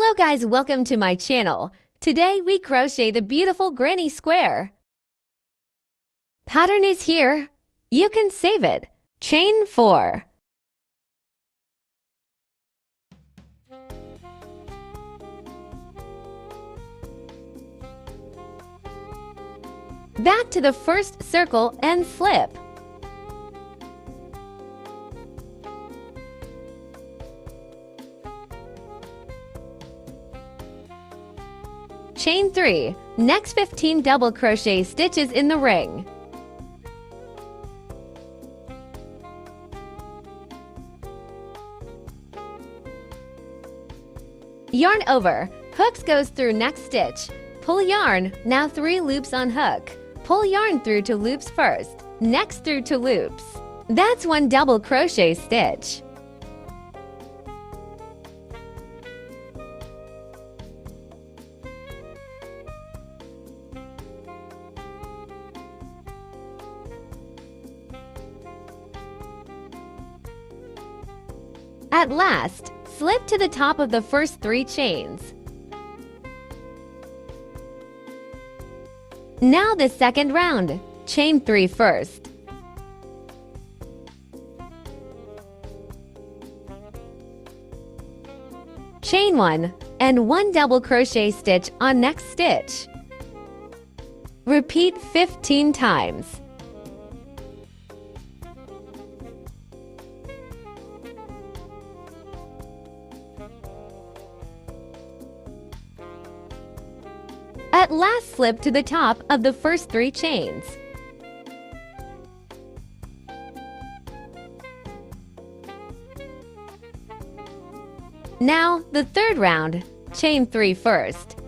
Hello guys, welcome to my channel. Today we crochet the beautiful granny square. Pattern is here. You can save it. Chain 4. Back to the first circle and slip. Chain 3. Next 15 double crochet stitches in the ring. Yarn over. Hooks goes through next stitch. Pull yarn. Now 3 loops on hook. Pull yarn through to loops first. Next through to loops. That's 1 double crochet stitch. At last, slip to the top of the first 3 chains. Now the second round. Chain 3 first. Chain 1 and 1 double crochet stitch on next stitch. Repeat 15 times. At last, slip to the top of the first 3 chains. Now, the third round. Chain 3 first.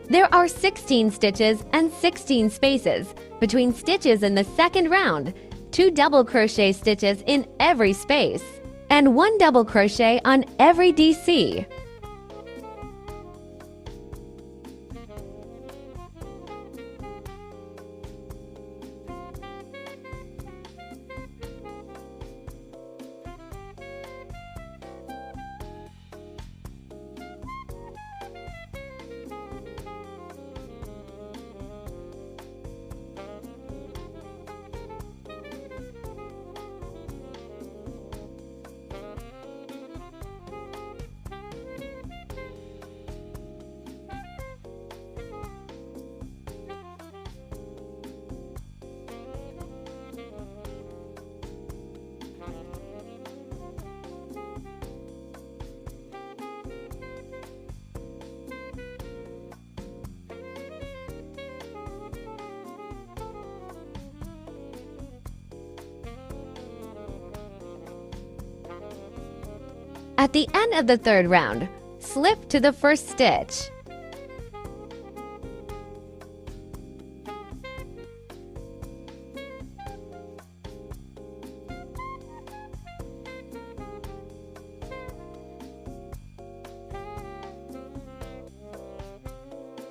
There are 16 stitches and 16 spaces between stitches in the second round, 2 double crochet stitches in every space, and 1 double crochet on every DC. At the end of the third round, slip to the first stitch.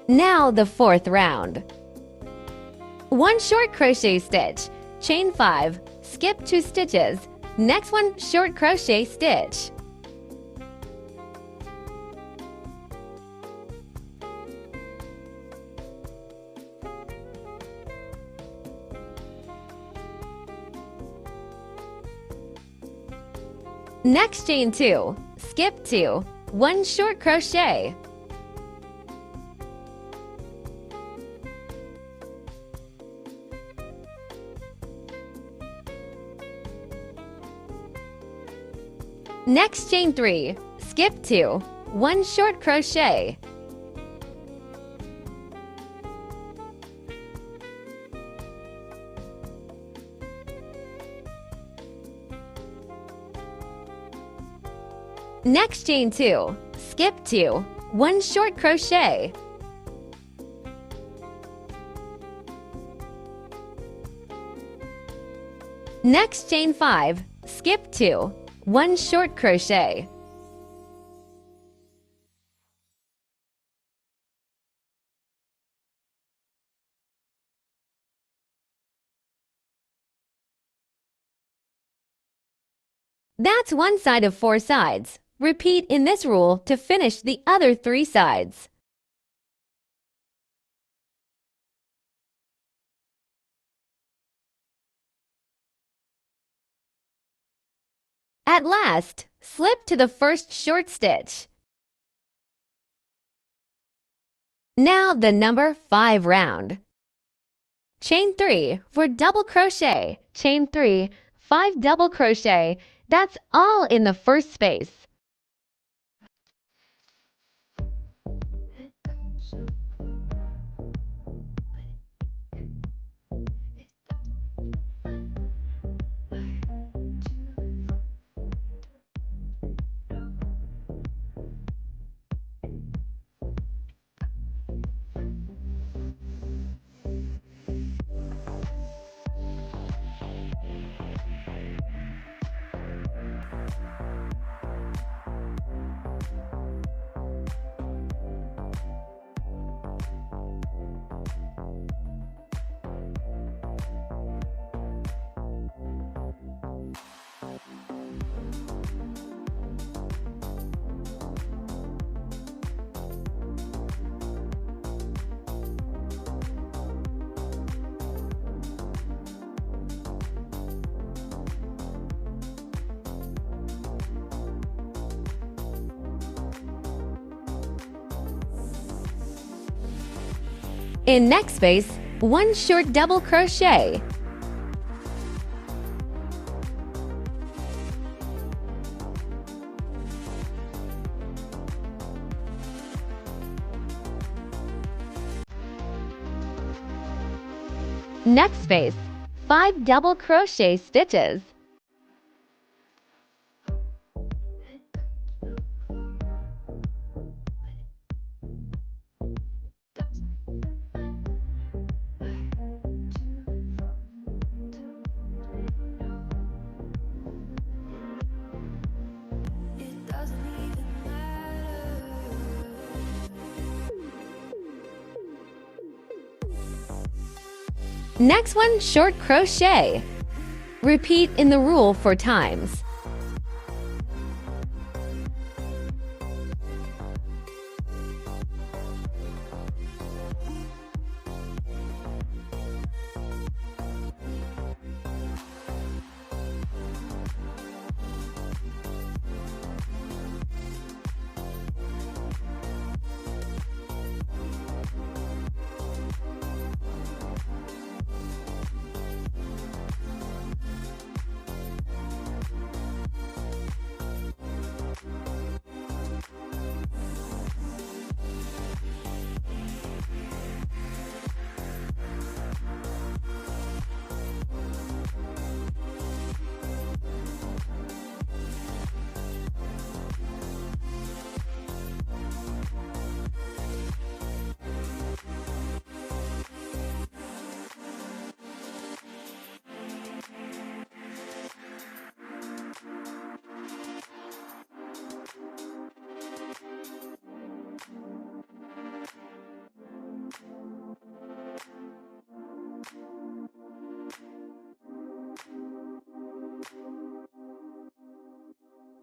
Now the fourth round. 1 short crochet stitch, chain 5, skip 2 stitches, next one short crochet stitch. Next chain 2, skip 2, 1 short crochet. Next chain 3, skip 2, 1 short crochet. Next chain 2, skip 2, 1 short crochet. Next chain 5, skip 2, 1 short crochet. That's one side of 4 sides. Repeat in this rule to finish the other 3 sides. At last, slip to the first short stitch. Now the number 5 round. Chain 3 for double crochet. Chain 3, 5 double crochet. That's all in the first space. In next space, 1 short double crochet. Next space, 5 double crochet stitches. Next one, short crochet. Repeat in the rule 4 times.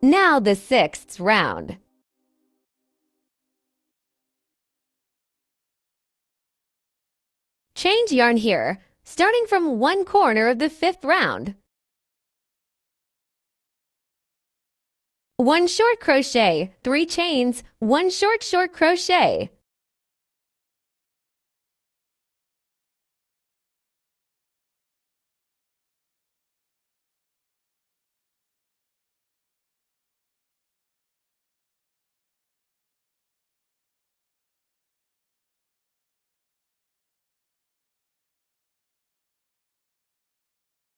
Now the 6th round. Change yarn here, starting from one corner of the 5th round. 1 short crochet, 3 chains, 1 short crochet.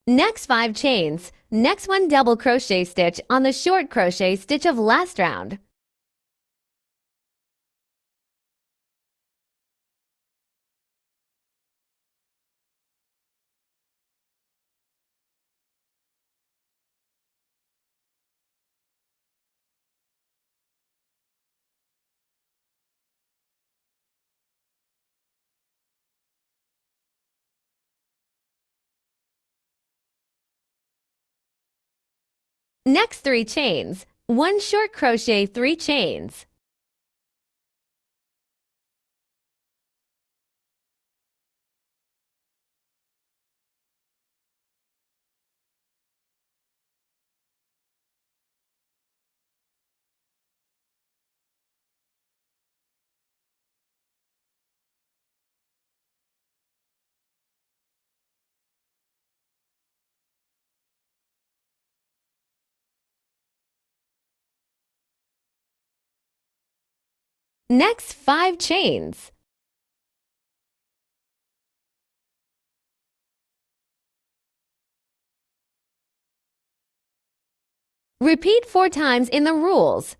Next 5 chains. Next one double crochet stitch on the short crochet stitch of last round. Next 3 chains. 1 short crochet 3 chains. Next 5 chains. Repeat 4 times in the rules.